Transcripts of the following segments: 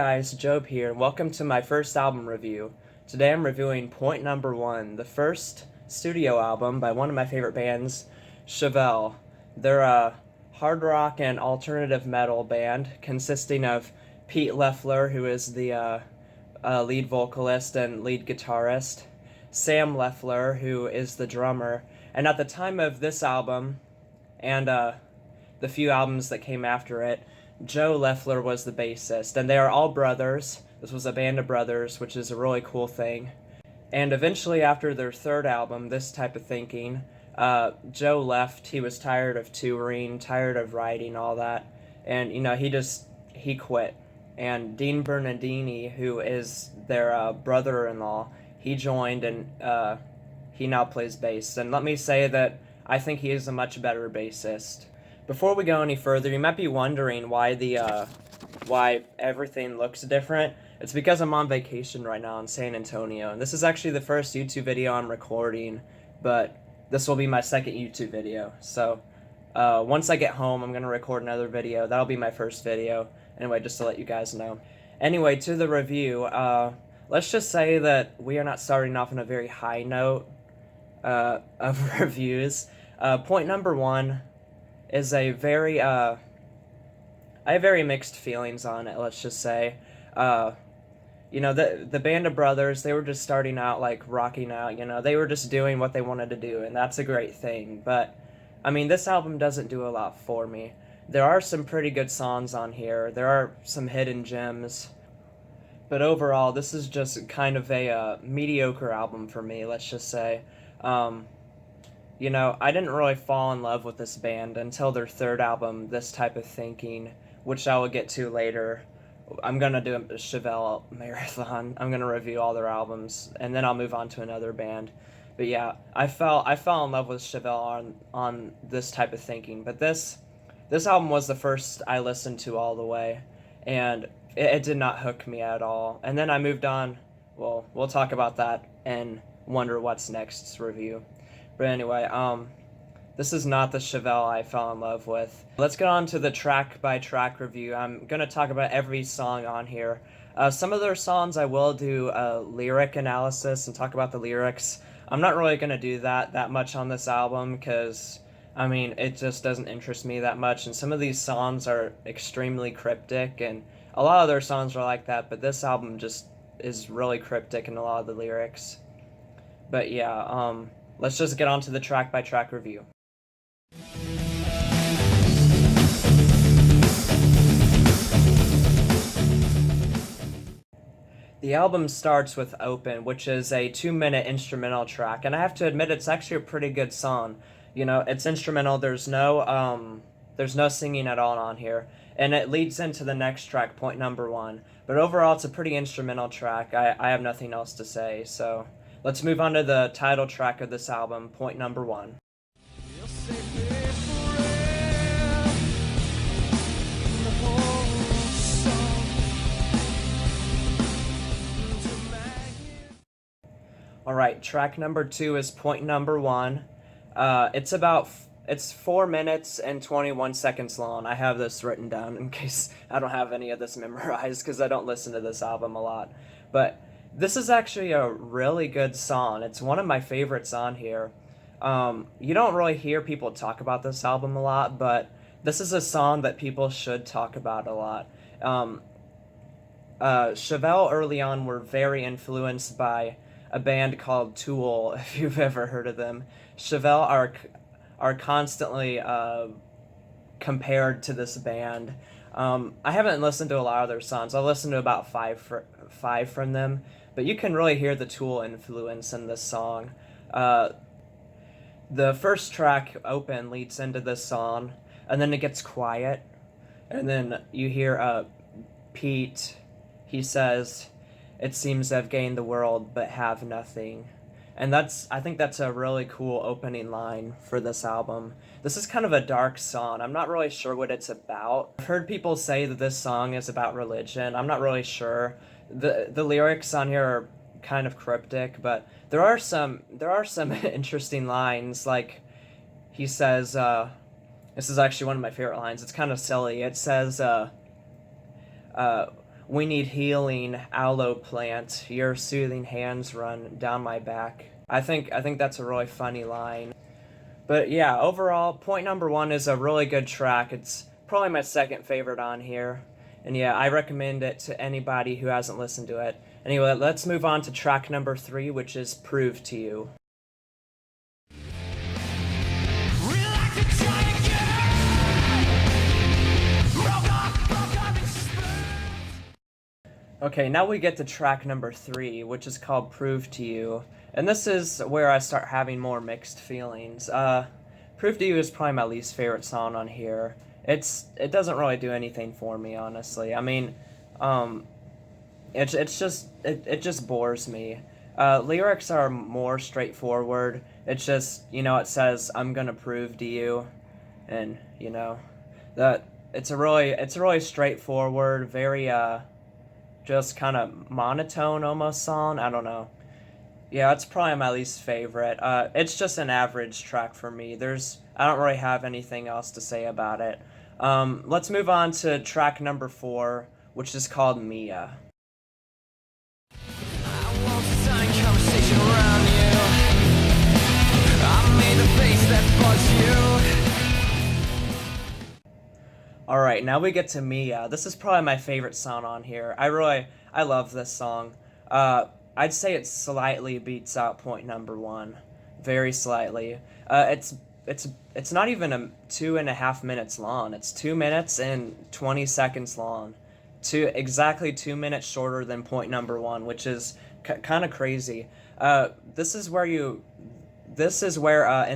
guys, Job here, and welcome to my first album review. Today I'm reviewing Point Number One, the first studio album by one of my favorite bands, Chevelle. They're a hard rock and alternative metal band consisting of Pete Leffler, who is the lead vocalist and lead guitarist, Sam Leffler, who is the drummer, and at the time of this album, and the few albums that came after it, Joe Leffler was the bassist, and they are all brothers. This was a band of brothers, which is a really cool thing. And eventually, after their third album, This Type of Thinking, Joe left. He was tired of touring, tired of writing, all that, and he quit. And Dean Bernardini, who is their brother-in-law, he joined, and he now plays bass. And let me say that I think he is a much better bassist. Before we go any further, you might be wondering why everything looks different. It's because I'm on vacation right now in San Antonio, and this is actually the first YouTube video I'm recording, but this will be my second YouTube video. So once I get home, I'm going to record another video. That'll be my first video. Anyway, just to let you guys know. Anyway, to the review, let's just say that we are not starting off on a very high note of reviews. Point number one is I have very mixed feelings on it, let's just say. The band of brothers, they were just starting out, like, rocking out, they were just doing what they wanted to do, and that's a great thing. But, I mean, this album doesn't do a lot for me. There are some pretty good songs on here. There are some hidden gems. But overall, this is just kind of a mediocre album for me, let's just say. I didn't really fall in love with this band until their third album, This Type of Thinking, which I will get to later. I'm going to do a Chevelle marathon. I'm going to review all their albums, and then I'll move on to another band. But yeah, I fell in love with Chevelle on This Type of Thinking. But this album was the first I listened to all the way, and it did not hook me at all. And then I moved on. Well, we'll talk about that and wonder what's next review. But anyway, this is not the Chevelle I fell in love with. Let's get on to the track-by-track review. I'm going to talk about every song on here. Some of their songs I will do a lyric analysis and talk about the lyrics. I'm not really going to do that much on this album because, I mean, it just doesn't interest me that much. And some of these songs are extremely cryptic, and a lot of their songs are like that, but this album just is really cryptic in a lot of the lyrics. But yeah, let's just get on to the track-by-track review. The album starts with Open, which is a 2-minute instrumental track, and I have to admit it's actually a pretty good song. It's instrumental, there's no singing at all on here, and it leads into the next track, Point Number One. But overall, it's a pretty instrumental track. I have nothing else to say, so let's move on to the title track of this album, Point Number One. Alright, track number 2 is Point Number One. It's 4 minutes and 21 seconds long. I have this written down in case I don't have any of this memorized because I don't listen to this album a lot. But this is actually a really good song. It's one of my favorites on here. You don't really hear people talk about this album a lot, but this is a song that people should talk about a lot. Chevelle early on were very influenced by a band called Tool, if you've ever heard of them. Chevelle are constantly compared to this band. I haven't listened to a lot of their songs. I listened to about five from them, but you can really hear the Tool influence in this song. The first track, Open, leads into this song, and then it gets quiet, and then you hear Pete. He says, "It seems I've gained the world but have nothing." And I think that's a really cool opening line for this album. This is kind of a dark song. I'm not really sure what it's about. I've heard people say that this song is about religion. I'm not really sure. The lyrics on here are kind of cryptic, but there are some interesting lines. Like, he says, this is actually one of my favorite lines. It's kind of silly. It says, "We need healing, aloe plant. Your soothing hands run down my back." I think that's a really funny line. But yeah, overall, point number one is a really good track. It's probably my second favorite on here. And yeah, I recommend it to anybody who hasn't listened to it. Anyway, let's move on to track number three, which is "Prove to You." Okay, now we get to track number three, which is called "Prove to You." And this is where I start having more mixed feelings. "Prove to You" is probably my least favorite song on here. It doesn't really do anything for me, honestly. I mean, um, it just bores me. Lyrics are more straightforward. It's just, it says, "I'm gonna prove to you," and that it's a really straightforward, very just kind of monotone almost song. I don't know. Yeah, it's probably my least favorite. It's just an average track for me. I don't really have anything else to say about it. Let's move on to track number four, which is called "Mia." I want to sign conversation around you. I made the face that bugs you. Alright, now we get to "Mia." This is probably my favorite song on here. I love this song. I'd say it slightly beats out point number one. Very slightly. It's not even 2.5 minutes long. It's 2 minutes and 20 seconds long. Exactly 2 minutes shorter than point number one, which is kind of crazy. This is where in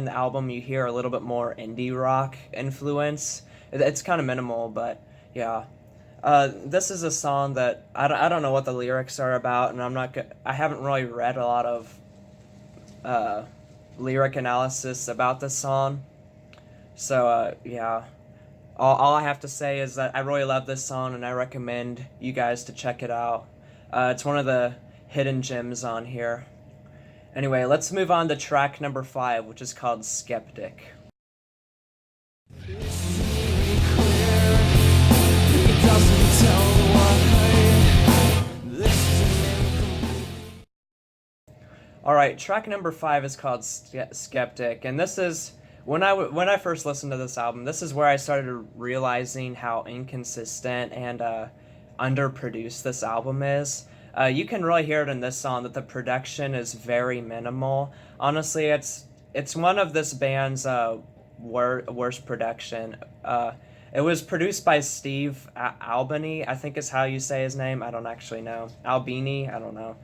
the album you hear a little bit more indie rock influence. It's kind of minimal, but yeah. This is a song that I don't know what the lyrics are about, and I haven't really read a lot of lyric analysis about this song. So yeah. All I have to say is that I really love this song, and I recommend you guys to check it out. It's one of the hidden gems on here. Anyway, let's move on to track number five, which is called "Skeptic." Alright, track number five is called "Skeptic," and this is when I first listened to this album. This is where I started realizing how inconsistent and underproduced this album is. You can really hear it in this song that the production is very minimal. Honestly, it's one of this band's worst production. It was produced by Steve Albini, I think is how you say his name. I don't actually know. Albini, I don't know.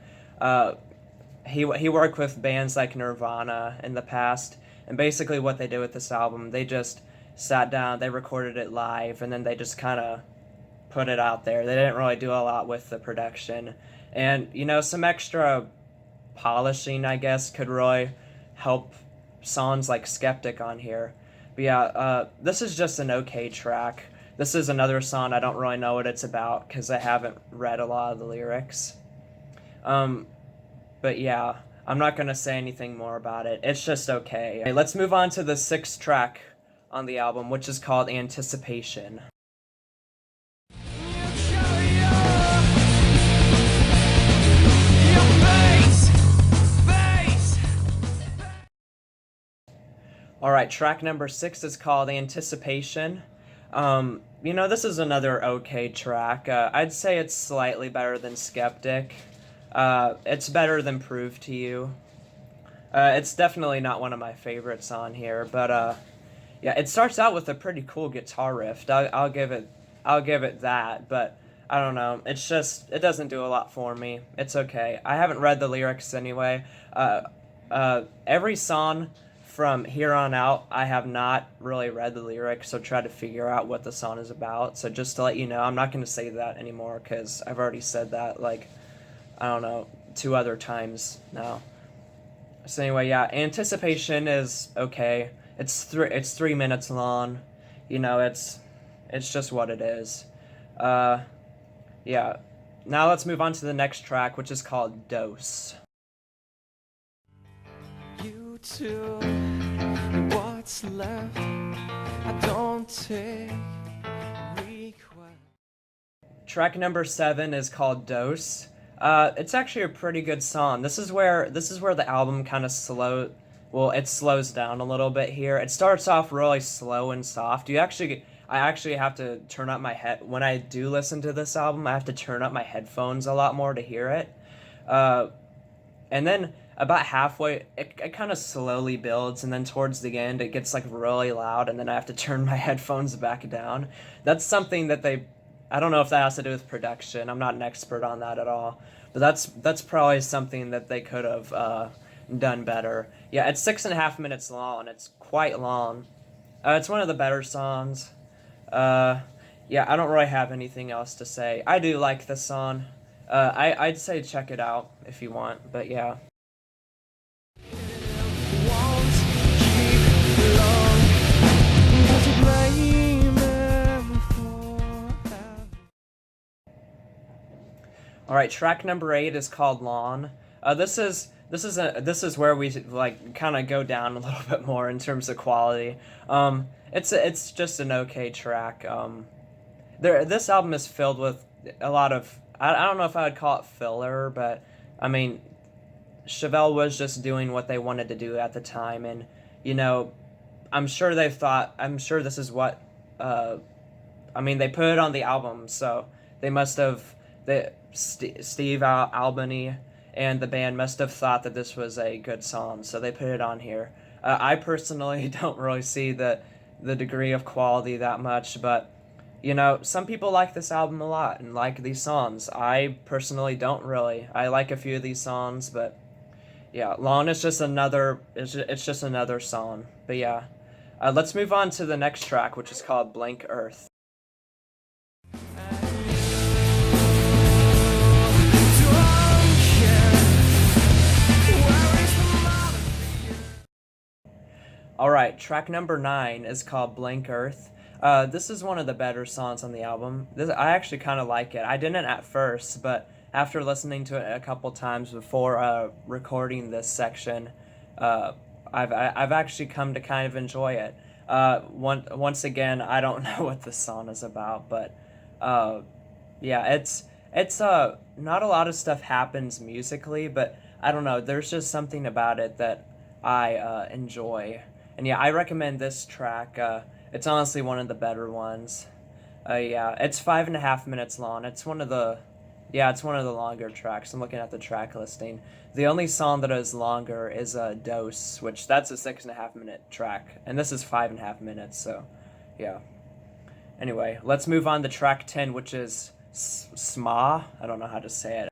He worked with bands like Nirvana in the past, and basically what they did with this album, they just sat down, they recorded it live, and then they just kind of put it out there. They didn't really do a lot with the production. And, some extra polishing, I guess, could really help songs like "Skeptic" on here. But yeah, this is just an okay track. This is another song I don't really know what it's about because I haven't read a lot of the lyrics. But yeah, I'm not going to say anything more about it. It's just okay. Okay, let's move on to the sixth track on the album, which is called "Anticipation." Alright, track number six is called "Anticipation." This is another okay track. I'd say it's slightly better than "Skeptic." It's better than "Prove to You." It's definitely not one of my favorites on here, but yeah, it starts out with a pretty cool guitar riff. I'll give it that, but I don't know. It's just it doesn't do a lot for me. It's okay. I haven't read the lyrics anyway. Every song from here on out, I have not really read the lyrics, so try to figure out what the song is about. So just to let you know, I'm not going to say that anymore because I've already said that, like, I don't know, 2 other times now. So anyway, yeah, "Anticipation" is okay. It's 3 minutes long. It's just what it is. Yeah. Now let's move on to the next track, which is called "Dose." You too, what's left? I don't take request. Track number 7 is called Dose. It's actually a pretty good song. This is where the album kind of it slows down a little bit here. It starts off really slow and soft. I actually have to turn up my head when I do listen to this album. I have to turn up my headphones a lot more to hear it. Uh, and then about halfway, it kind of slowly builds, and then towards the end, it gets like really loud, and then I have to turn my headphones back down. That's something that I don't know if that has to do with production. I'm not an expert on that at all, but that's probably something that they could have done better. Yeah, it's 6.5 minutes long. It's quite long. It's one of the better songs. Uh, yeah, I don't really have anything else to say. I do like this song. I'd say check it out if you want, but yeah. All right, track number 8 is called Lawn. This is where we like kind of go down a little bit more in terms of quality. It's just an okay track. This album is filled with a lot of I don't know if I would call it filler, but I mean Chevelle was just doing what they wanted to do at the time, and you know I'm sure this is what uh, I mean, they put it on the album, so they must have Steve Albany and the band must have thought that this was a good song, so they put it on here. I personally don't really see the degree of quality that much, but some people like this album a lot and like these songs. I personally don't really. I like a few of these songs, but yeah, Lawn is just another. It's just another song. But yeah, let's move on to the next track, which is called Blank Earth. All right, track number 9 is called Blank Earth. This is one of the better songs on the album. I actually kind of like it. I didn't at first, but after listening to it a couple times before recording this section, uh, I've actually come to kind of enjoy it. Once again, I don't know what this song is about, but uh, yeah, it's not a lot of stuff happens musically, but I don't know. There's just something about it that I enjoy, and yeah, I recommend this track. It's honestly one of the better ones. Yeah, it's 5.5 minutes long. It's one of the longer tracks. I'm looking at the track listing. The only song that is longer is Dose, which that's a 6.5 minute track, and this is 5.5 minutes. So, yeah. Anyway, let's move on to track 10, which is SMA. I don't know how to say it.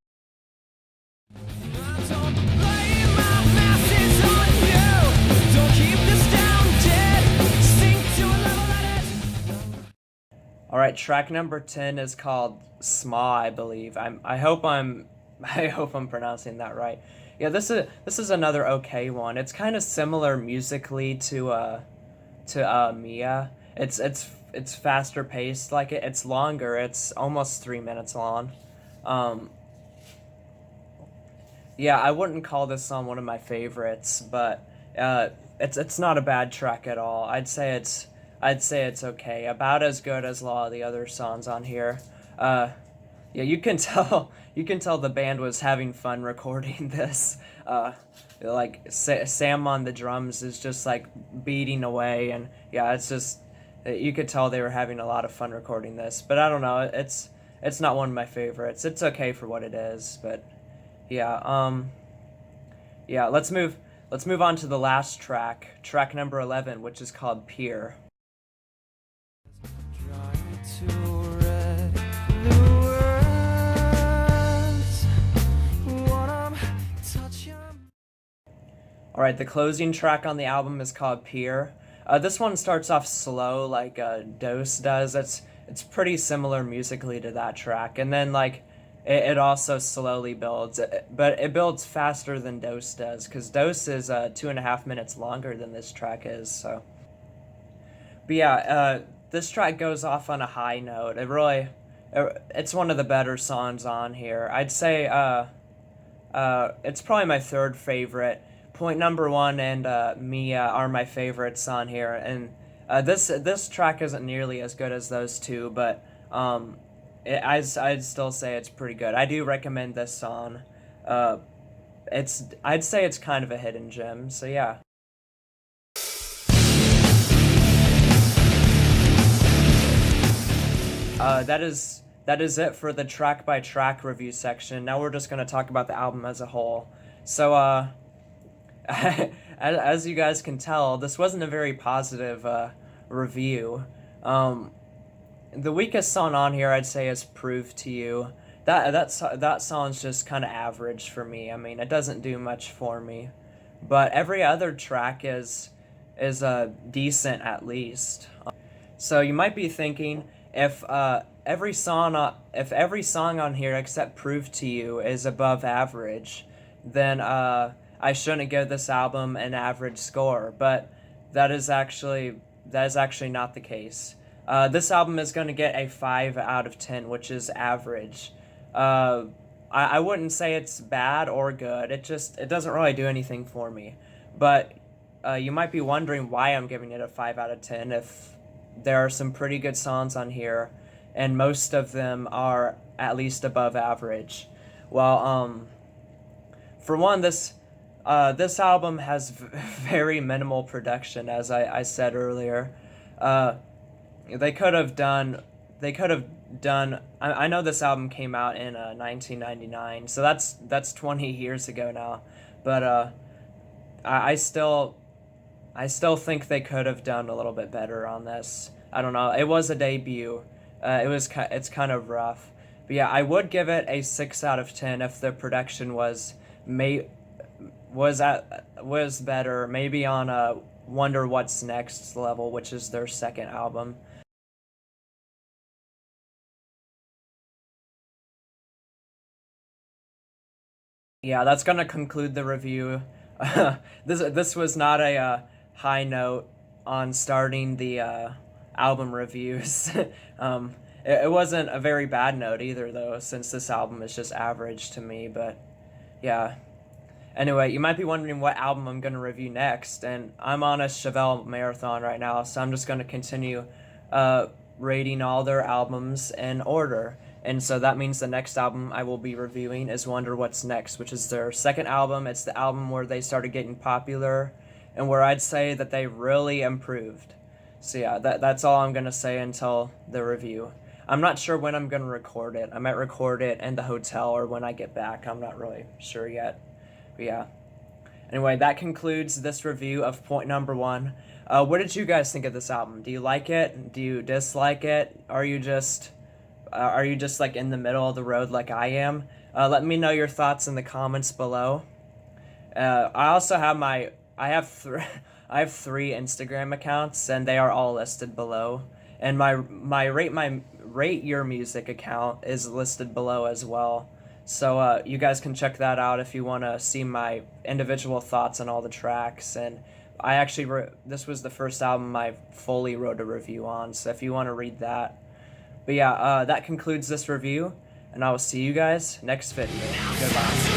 All right, track number 10 is called SMA, I believe. I hope I'm I hope I'm pronouncing that right. Yeah, this is another okay one. It's kind of similar musically to Mia. It's faster paced, like it's longer. It's almost 3 minutes long. Um, yeah, I wouldn't call this song one of my favorites, but it's not a bad track at all. I'd say it's okay, about as good as a lot of the other songs on here. Uh, yeah, you can tell the band was having fun recording this. Uh, like Sam on the drums is just like beating away, and yeah, it's just you could tell they were having a lot of fun recording this. But I don't know, it's not one of my favorites. It's okay for what it is, but yeah, yeah. Let's move on to the last track number 11, which is called Pier. All right, the closing track on the album is called Pier. This one starts off slow, like Dose does. It's pretty similar musically to that track, and then like it also slowly builds, but it builds faster than Dose does, because Dose is 2.5 minutes longer than this track is. So, but yeah, this track goes off on a high note. It's one of the better songs on here. I'd say it's probably my third favorite. Point number 1 and Mia are my favorites on here, and this track isn't nearly as good as those two, but I'd still say it's pretty good. I do recommend this song. Uh, I'd say it's kind of a hidden gem. So yeah. That is it for the track by track review section. Now we're just gonna talk about the album as a whole. So as you guys can tell, this wasn't a very positive review. The weakest song on here, I'd say, is "Prove to You." That song's just kind of average for me. I mean, it doesn't do much for me, but every other track is decent at least. So you might be thinking, if every song on here except "Prove to You" is above average, then I shouldn't give this album an average score. But that is actually not the case. This album is going to get a 5 out of 10, which is average. I wouldn't say it's bad or good. It doesn't really do anything for me. But you might be wondering why I'm giving it a 5 out of 10 if there are some pretty good songs on here, and most of them are at least above average. Well, for one, this album has very minimal production, as I said earlier. They could have done. I know this album came out in 1999, so that's 20 years ago now. But I still think they could have done a little bit better on this. I don't know. It was a debut. It's kind of rough. But yeah, I would give it a 6 out of 10 if the production was better, maybe on a Wonder What's Next level, which is their second album. Yeah, that's gonna conclude the review. This was not a high note on starting the album reviews. It wasn't a very bad note either, though, since this album is just average to me. But yeah. Anyway, you might be wondering what album I'm going to review next, and I'm on a Chevelle marathon right now, so I'm just going to continue rating all their albums in order. And so that means the next album I will be reviewing is Wonder What's Next, which is their second album. It's the album where they started getting popular and where I'd say that they really improved. So yeah, that's all I'm going to say until the review. I'm not sure when I'm going to record it. I might record it in the hotel or when I get back. I'm not really sure yet. But yeah. Anyway, that concludes this review of point number 1. What did you guys think of this album? Do you like it? Do you dislike it? Are you just like in the middle of the road like I am? Let me know your thoughts in the comments below. I also have I have 3 Instagram accounts, and they are all listed below. And my rate your music account is listed below as well. So you guys can check that out if you want to see my individual thoughts on all the tracks. And I actually this was the first album I fully wrote a review on, so if you want to read that. But yeah, that concludes this review, and I will see you guys next video. Goodbye.